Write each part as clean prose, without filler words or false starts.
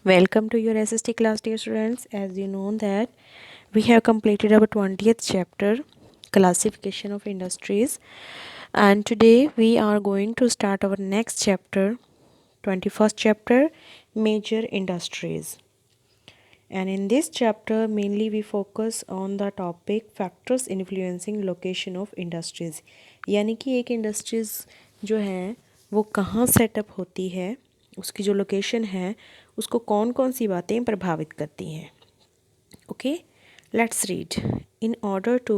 Welcome to your SST class, dear students. As you know that we have completed our 20th chapter, classification of industries, and today we are going to start our next chapter, 21st chapter, major industries. And in this chapter mainly we focus on the topic factors influencing location of industries, यानी कि एक industries जो है वो कहाँ setup होती है, उसकी जो लोकेशन है उसको कौन कौन सी बातें प्रभावित करती हैं. Okay, let's read. In order to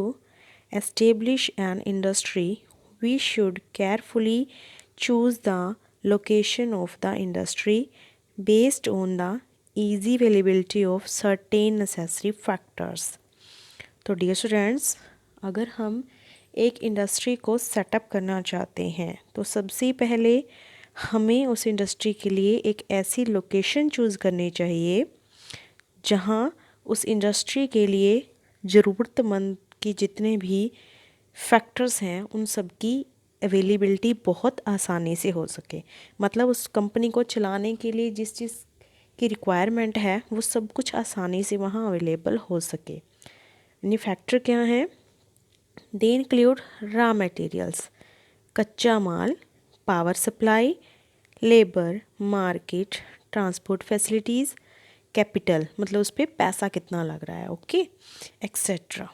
establish an industry, we should carefully choose the location of the industry based on the easy availability of certain necessary factors. तो डियर स्टूडेंट्स, अगर हम एक इंडस्ट्री को सेटअप करना चाहते हैं तो सबसे पहले हमें उस इंडस्ट्री के लिए एक ऐसी लोकेशन चूज़ करनी चाहिए जहाँ उस इंडस्ट्री के लिए ज़रूरतमंद की जितने भी फैक्टर्स हैं उन सब की अवेलेबिलिटी बहुत आसानी से हो सके. मतलब उस कंपनी को चलाने के लिए जिस चीज़ की रिक्वायरमेंट है वो सब कुछ आसानी से वहाँ अवेलेबल हो सके. यानी फैक्टर क्या है? दे इंक्लूड रॉ मटेरियल्स, कच्चा माल, power supply, labour, market, transport facilities, capital मतलब उस पर पैसा कितना लग रहा है, okay, etcetera.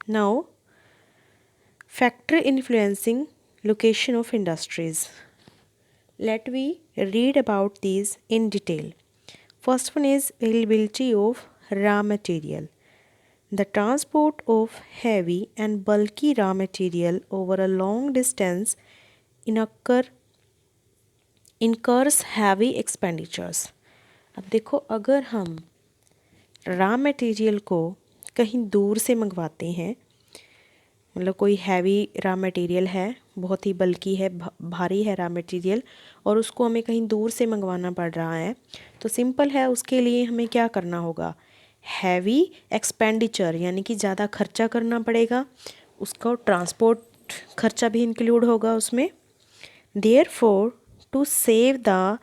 Now factor influencing location of industries. Let we read about these in detail. First one is availability of raw material. The transport of heavy and bulky raw material over a long distance incurs heavy expenditures. अब देखो, अगर हम raw material को कहीं दूर से मंगवाते हैं, मतलब कोई हैवी रॉ मटेरियल है, बहुत ही बल्कि है, भारी है रॉ मटेरियल, और उसको हमें कहीं दूर से मंगवाना पड़ रहा है, तो सिंपल है, उसके लिए हमें क्या करना होगा? हैवी एक्सपेंडिचर यानी कि ज़्यादा खर्चा करना पड़ेगा, उसका ट्रांसपोर्ट खर्चा भी इंक्लूड होगा उसमें. Therefore to save the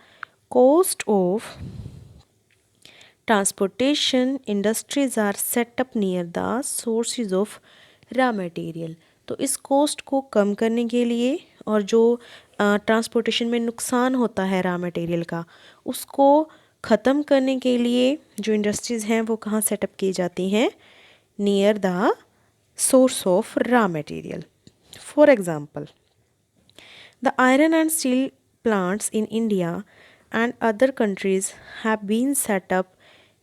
cost of transportation industries are set up near the sources of raw material. तो इस कॉस्ट को कम करने के लिए और जो ट्रांसपोर्टेशन में नुकसान होता है रॉ मटेरियल का, उसको ख़त्म करने के लिए जो इंडस्ट्रीज़ हैं वो कहाँ सेटअप की जाती हैं? Near the source of raw material. For example, the iron and steel plants in India and other countries have been set up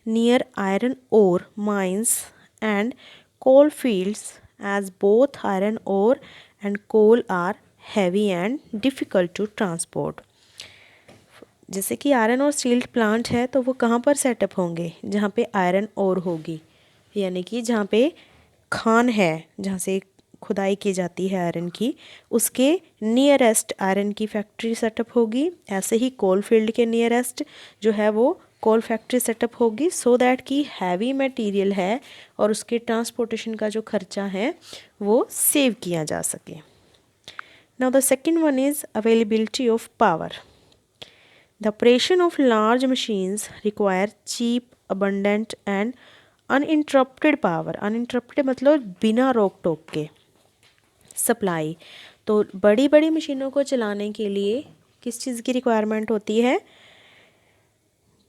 near iron ore mines and coal fields, as both iron ore and coal are heavy and difficult to transport. जैसे कि iron और steel plant है तो वो कहाँ पर setup होंगे? जहाँ पे आयरन ओर होगी, यानी कि जहाँ पे खान है, जहाँ से खुदाई की जाती है आयरन की, उसके नियरेस्ट आयरन की फैक्ट्री सेटअप होगी. ऐसे ही कोल फील्ड के नियरेस्ट जो है वो कोल फैक्ट्री सेटअप होगी, सो दैट कि हैवी मटेरियल है और उसके ट्रांसपोर्टेशन का जो खर्चा है वो सेव किया जा सके. Now the second one is availability of power. The operation of large machines require cheap, abundant and uninterrupted power. Uninterrupted मतलब बिना रोक टोक के सप्लाई. तो बड़ी बड़ी मशीनों को चलाने के लिए किस चीज़ की रिक्वायरमेंट होती है?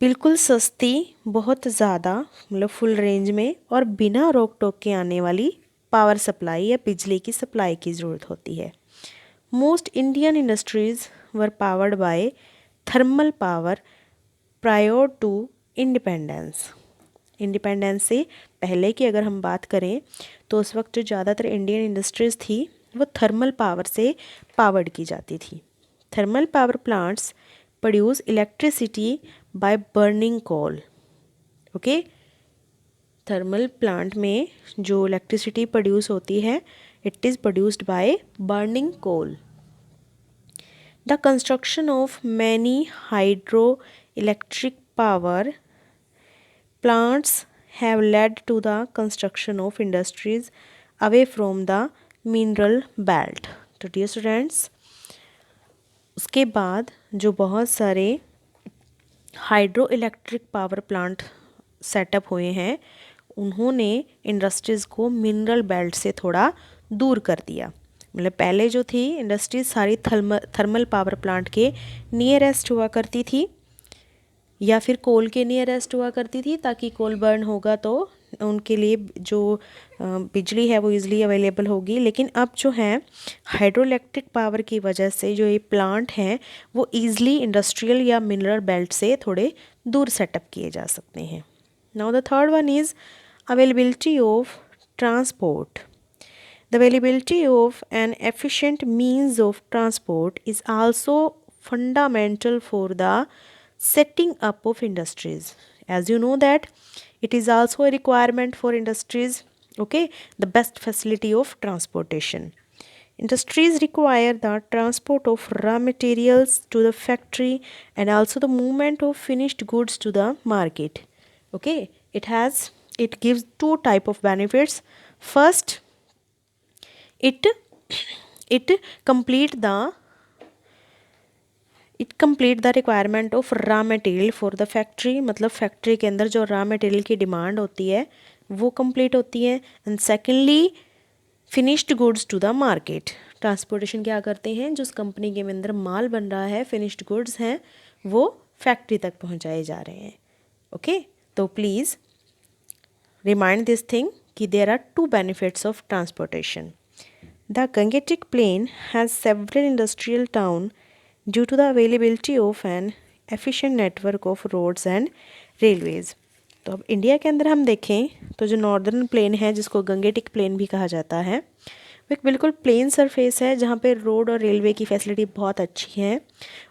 बिल्कुल सस्ती, बहुत ज़्यादा मतलब फुल रेंज में और बिना रोक टोक के आने वाली पावर सप्लाई या बिजली की सप्लाई की ज़रूरत होती है. Most Indian industries were powered by thermal power prior to independence. Independence से पहले की अगर हम बात करें तो उस वक्त जो ज़्यादातर इंडियन इंडस्ट्रीज़ थी वो थर्मल पावर से पावर्ड की जाती थी. Thermal power plants produce electricity by burning coal. Okay, thermal plant में जो इलेक्ट्रिसिटी प्रोड्यूस होती है, it is produced by burning coal. The construction of many hydroelectric power plants have led to the construction of industries away from the mineral belt. तो dear students, उसके बाद जो बहुत सारे hydro electric power plant setup हुए हैं, उन्होंने industries को मिनरल बेल्ट से थोड़ा दूर कर दिया। मतलब पहले जो थी इंडस्ट्रीज सारी थर्मल पावर प्लांट के नियरेस्ट हुआ करती थी या फिर कोल के नियरेस्ट हुआ करती थी, ताकि कोल बर्न होगा तो उनके लिए जो बिजली है वो इजीली अवेलेबल होगी। लेकिन अब जो है हाइड्रो इलेक्ट्रिक पावर की वजह से जो ये प्लांट हैं वो ईज़िली इंडस्ट्रियल या मिनरल बेल्ट से थोड़े दूर सेटअप किए जा सकते हैं। Now the third one is availability of transport. The availability of an efficient means of transport is also fundamental for the setting up of industries. As you know that it is also a requirement for industries, okay, the best facility of transportation. Industries require the transport of raw materials to the factory and also the movement of finished goods to the market. Okay, it gives two type of benefits. First, it it complete the requirement of raw material for the factory, मतलब factory के अंदर जो raw material की demand होती है वो complete होती है। And secondly finished goods to the market, transportation क्या करते हैं, जो कंपनी के अंदर माल बन रहा है फिनिश्ड गुड्स हैं वो फैक्ट्री तक पहुंचाए जा रहे हैं। ओके, तो प्लीज़ रिमाइंड दिस थिंग कि there are two benefits of transportation. The Gangetic Plain has several industrial towns due to the availability of an efficient network of roads and railways. तो अब India के अंदर हम देखें तो जो नॉर्दर्न प्लेन है जिसको गंगेटिक प्लेन भी कहा जाता है, वो एक बिल्कुल प्लेन सरफेस है जहाँ पे रोड और रेलवे की फैसिलिटी बहुत अच्छी है,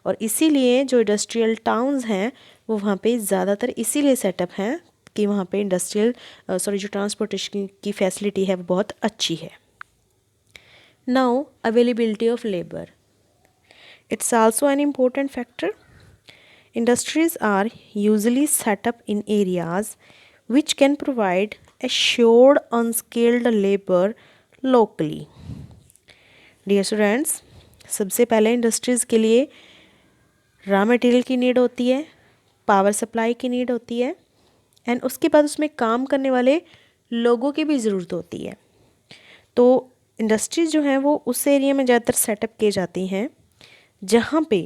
और इसीलिए जो इंडस्ट्रियल टाउन्स हैं वो वहाँ पे ज़्यादातर इसीलिए सेटअप हैं कि वहाँ पे जो ट्रांसपोर्टेशन की फैसिलिटी है वो बहुत अच्छी है. Now, availability of labor. It's also an important factor. Industries are usually set up in areas which can provide assured unskilled labor locally. Dear students, सबसे पहले इंडस्ट्रीज़ के लिए रॉ मटेरियल की नीड होती है, पावर सप्लाई की need होती है, एंड उसके बाद उसमें काम करने वाले लोगों की भी ज़रूरत होती है. तो इंडस्ट्रीज़ जो हैं वो उस एरिया में ज़्यादातर सेटअप किए जाती हैं जहाँ पे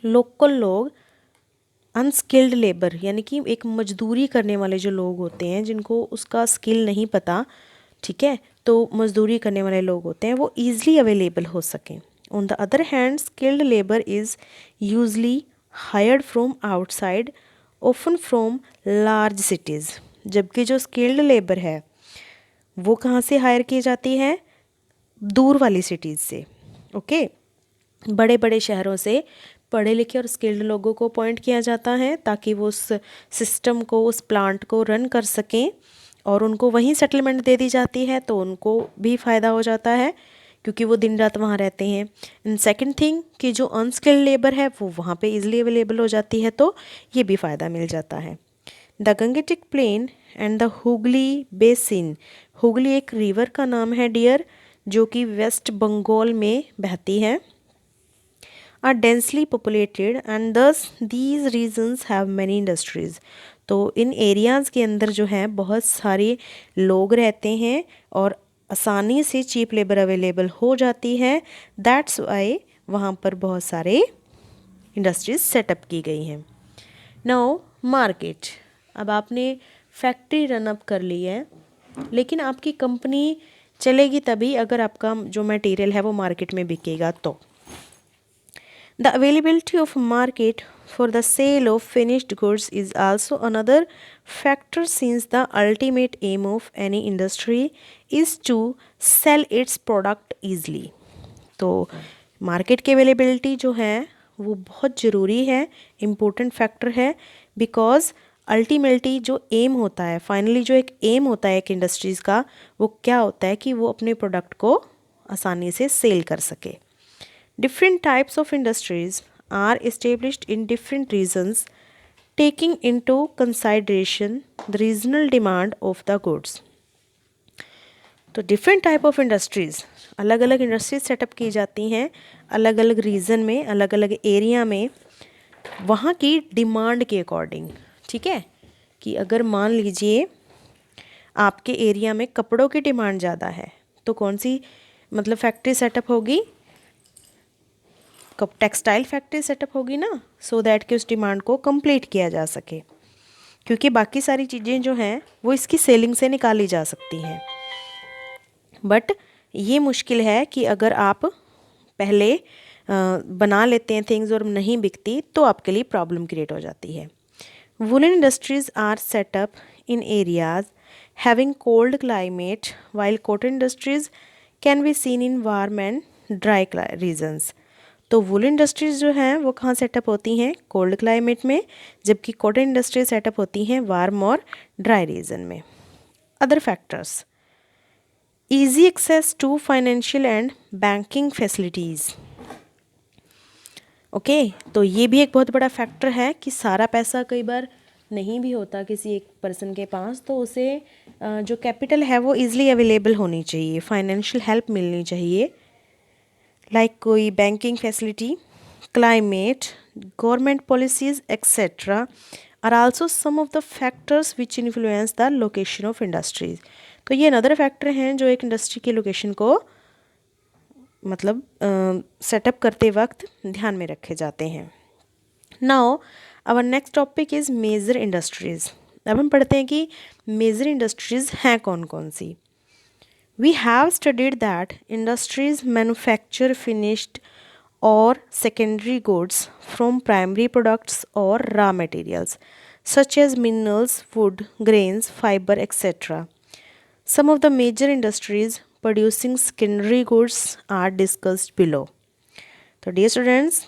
लोकल लोग अनस्किल्ड लेबर यानी कि एक मजदूरी करने वाले जो लोग होते हैं जिनको उसका स्किल नहीं पता, ठीक है, तो मजदूरी करने वाले लोग होते हैं वो ईज़िली अवेलेबल हो सकें. On the other hand skilled labour is usually hired from outside, often from large cities. जबकि जो स्किल्ड लेबर है वो कहाँ से हायर की जाती है, दूर वाली सिटीज़ से. ओके, बड़े बड़े शहरों से पढ़े लिखे और स्किल्ड लोगों को अपॉइंट किया जाता है ताकि वो उस सिस्टम को, उस प्लांट को रन कर सकें, और उनको वहीं सेटलमेंट दे दी जाती है तो उनको भी फ़ायदा हो जाता है क्योंकि वो दिन रात वहाँ रहते हैं. एंड सेकंड थिंग कि जो अनस्किल्ड लेबर है वो वहाँ पे इजीली अवेलेबल हो जाती है, तो ये भी फ़ायदा मिल जाता है. The Gangetic plain and the Hooghly basin. Hooghly एक रिवर का नाम है डियर, जो कि वेस्ट बंगाल में बहती है. Are densely populated and thus these regions have many industries. तो इन एरियाज़ के अंदर जो है बहुत सारे लोग रहते हैं और आसानी से चीप लेबर अवेलेबल हो जाती है. दैट्स वाई वहाँ पर बहुत सारे इंडस्ट्रीज़ सेटअप की गई हैं. Now market. अब आपने फैक्ट्री रनअप कर ली है, लेकिन आपकी कंपनी चलेगी तभी अगर आपका जो मटेरियल है वो मार्केट में बिकेगा. तो the availability of market for the sale of finished goods is also another factor since the ultimate aim of any industry is to sell its product easily. तो मार्केट की अवेलेबिलिटी जो है वो बहुत ज़रूरी है, इम्पोर्टेंट फैक्टर है, because ultimately जो एम होता है, फाइनली जो एक एम होता है एक इंडस्ट्रीज़ का, वो क्या होता है कि वो अपने प्रोडक्ट को आसानी से सेल कर सके. Different types of industries are established in different regions taking into consideration the regional demand of the goods. तो डिफरेंट टाइप ऑफ इंडस्ट्रीज़, अलग अलग इंडस्ट्रीज सेटअप की जाती हैं अलग अलग रीजन में, अलग अलग एरिया में. वहाँ की डिमांड के अकॉर्डिंग, ठीक है, कि अगर मान लीजिए आपके एरिया में कपड़ों की डिमांड ज़्यादा है तो कौन सी मतलब फैक्ट्री सेटअप होगी, कब टेक्सटाइल फैक्ट्री सेटअप होगी ना, सो दैट कि उस डिमांड को कंप्लीट किया जा सके, क्योंकि बाकी सारी चीज़ें जो हैं वो इसकी सेलिंग से निकाली जा सकती हैं। बट ये मुश्किल है कि अगर आप पहले बना लेते हैं थिंग्स और नहीं बिकती तो आपके लिए प्रॉब्लम क्रिएट हो जाती है। Woollen industries are set up in areas having cold climate while cotton industries can be seen in warm and dry regions. तो वुलन इंडस्ट्रीज जो हैं वो कहाँ सेटअप होती हैं, कोल्ड क्लाइमेट में, जबकि कॉटन इंडस्ट्रीज सेटअप होती हैं वार्म और ड्राई रीजन में। Other factors, easy access to financial and banking facilities. Okay, तो ये भी एक बहुत बड़ा फैक्टर है कि सारा पैसा कई बार नहीं भी होता किसी एक पर्सन के पास, तो उसे जो कैपिटल है वो ईजिली अवेलेबल होनी चाहिए, फाइनेंशियल हेल्प मिलनी चाहिए, लाइक कोई banking facility, climate, government policies etcetera are also some of the factors which influence the location of industries. तो ये अनदर फैक्टर हैं जो एक इंडस्ट्री की लोकेशन को मतलब सेटअप करते वक्त ध्यान में रखे जाते हैं। Now our next topic is major industries. अब हम पढ़ते हैं कि मेजर इंडस्ट्रीज़ हैं कौन कौन सी। We have studied that industries manufacture finished और secondary goods from primary products और raw materials such as minerals, wood, grains, fiber, etc. Some of the major industries producing secondary goods are discussed below. तो dear students,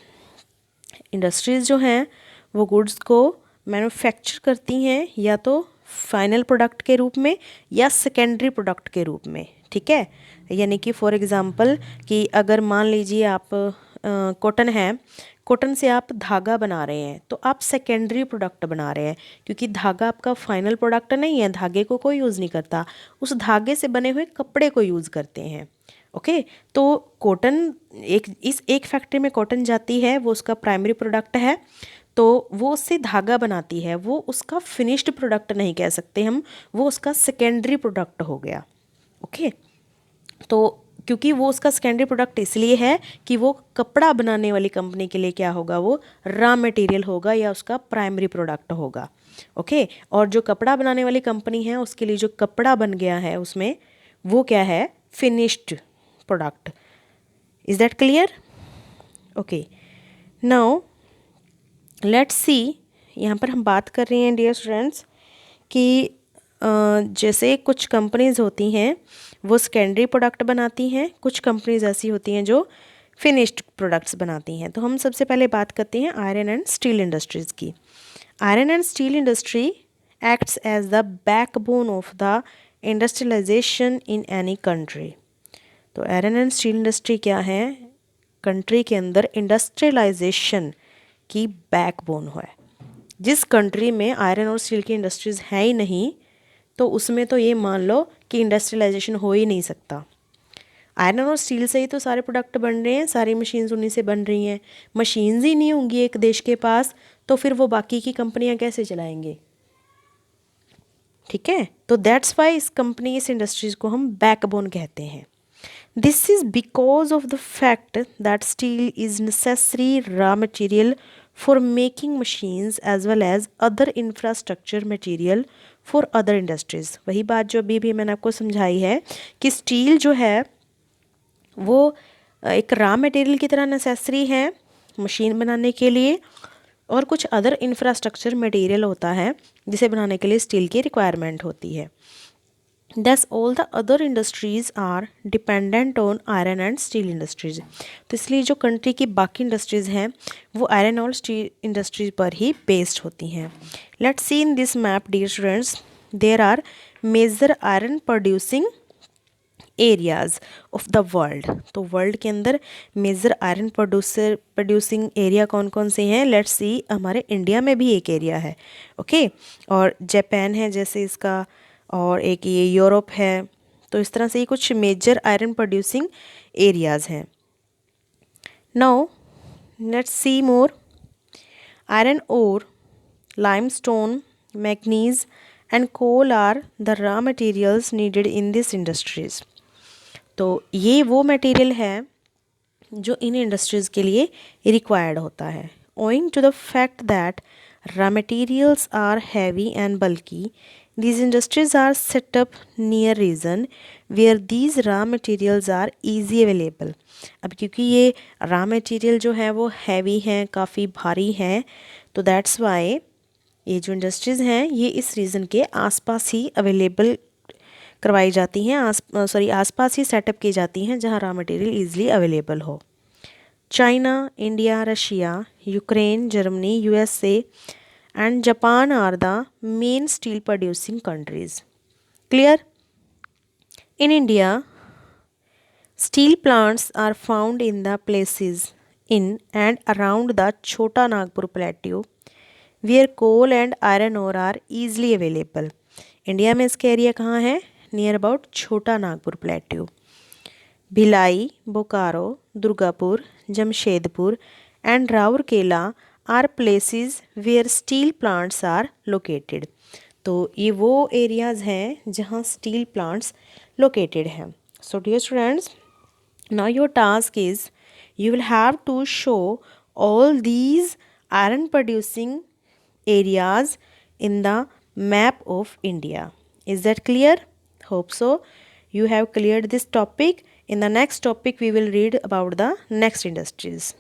industries जो हैं वो goods को manufacture करती हैं या तो फाइनल प्रोडक्ट के रूप में या सेकेंडरी प्रोडक्ट के रूप में, ठीक है। यानी कि फॉर एग्ज़ाम्पल कि अगर मान लीजिए आप कॉटन है, कॉटन से आप धागा बना रहे हैं तो आप सेकेंडरी प्रोडक्ट बना रहे हैं, क्योंकि धागा आपका फाइनल प्रोडक्ट नहीं है, धागे को कोई यूज़ नहीं करता, उस धागे से बने हुए कपड़े को यूज़ करते हैं। ओके, तो कॉटन एक फैक्ट्री में कॉटन जाती है, वो उसका प्राइमरी प्रोडक्ट है, तो वो उससे धागा बनाती है, वो उसका फिनिश्ड प्रोडक्ट नहीं कह सकते हम, वो उसका सेकेंडरी प्रोडक्ट हो गया। ओके, तो क्योंकि वो उसका सेकेंडरी प्रोडक्ट इसलिए है कि वो कपड़ा बनाने वाली कंपनी के लिए क्या होगा, वो रॉ मटेरियल होगा या उसका प्राइमरी प्रोडक्ट होगा। ओके, और जो कपड़ा बनाने वाली कंपनी है उसके लिए जो कपड़ा बन गया है उसमें वो क्या है, finished product. Is that clear? Okay, now let's see, यहाँ पर हम बात कर रहे हैं डियर स्टूडेंट्स कि जैसे कुछ कंपनीज होती हैं वो सेकेंडरी प्रोडक्ट बनाती हैं, कुछ कंपनीज ऐसी होती हैं जो फिनिश्ड प्रोडक्ट्स बनाती हैं। तो हम सबसे पहले बात करते हैं आयरन एंड स्टील इंडस्ट्रीज़ की। Iron and steel industry acts as the backbone of the industrialization in any country. तो आयरन एंड स्टील इंडस्ट्री क्या है, कंट्री के अंदर इंडस्ट्रियलाइजेशन की बैकबोन है। जिस कंट्री में आयरन और स्टील की इंडस्ट्रीज़ है ही नहीं तो उसमें तो ये मान लो कि इंडस्ट्रियलाइजेशन हो ही नहीं सकता। आयरन और स्टील से ही तो सारे प्रोडक्ट बन रहे हैं, सारी मशीन्स उन्हीं से बन रही हैं। मशीन्स ही नहीं होंगी एक देश के पास तो फिर वो बाकी की कंपनियां कैसे चलाएंगे, ठीक है। तो दैट्स वाई इस इंडस्ट्रीज़ को हम बैकबोन कहते हैं। This is because of the fact that steel is necessary raw material for making machines as well as other infrastructure material for other industries। वही बात जो अभी भी मैंने आपको समझाई है कि स्टील जो है वो एक रॉ मटेरियल की तरह नेसेसरी है मशीन बनाने के लिए, और कुछ अदर इंफ्रास्ट्रक्चर मटेरियल होता है जिसे बनाने के लिए स्टील की रिक्वायरमेंट होती है। Thus all the other industries are dependent on iron and steel industries। तो इसलिए जो कंट्री की बाकी इंडस्ट्रीज़ हैं वो आयरन और स्टील इंडस्ट्रीज पर ही बेस्ड होती हैं। Let's see in this map dear students, there are major iron producing areas of the world. तो वर्ल्ड के अंदर मेजर आयरन प्रोड्यूसिंग एरिया कौन कौन से हैं, लेट्स सी, हमारे इंडिया में भी एक एरिया है, ओके, और जापान है जैसे इसका, और एक ये यूरोप है। तो इस तरह से ये कुछ मेजर आयरन प्रोड्यूसिंग एरियाज़ हैं। Now let's see more. Iron ore, limestone, manganese and coal are the raw materials needed in these industries. तो ये वो मटेरियल है जो इन इंडस्ट्रीज़ के लिए रिक्वायर्ड होता है. Owing to the fact that raw materials are heavy and bulky, these industries are set up near region where these raw materials are easy available. अब क्योंकि ये raw material जो है वो heavy हैं, काफ़ी भारी हैं, तो that's why ये जो इंडस्ट्रीज़ हैं ये इस रीजन के आसपास ही अवेलेबल करवाई जाती हैं, आसपास ही सेटअप की जाती हैं जहाँ रॉ मटेरियल ईजिली अवेलेबल हो. China, India, Russia, Ukraine, Germany, USA and Japan are the main steel producing countries. Clear? In India, steel plants are found in the places in and around the Chota Nagpur Plateau where coal and iron ore are easily available. India में इसका area कहाँ है? Near about Chota Nagpur plateau. Bhilai, Bokaro, Durgapur, Jamshedpur and Rourkela are places where steel plants are located. तो ये वो areas हैं जहाँ steel plants located हैं. So dear students, now your task is you will have to show all these iron producing areas in the map of India. Is that clear? Hope so. You have cleared this topic. In the next topic we will read about the next industries.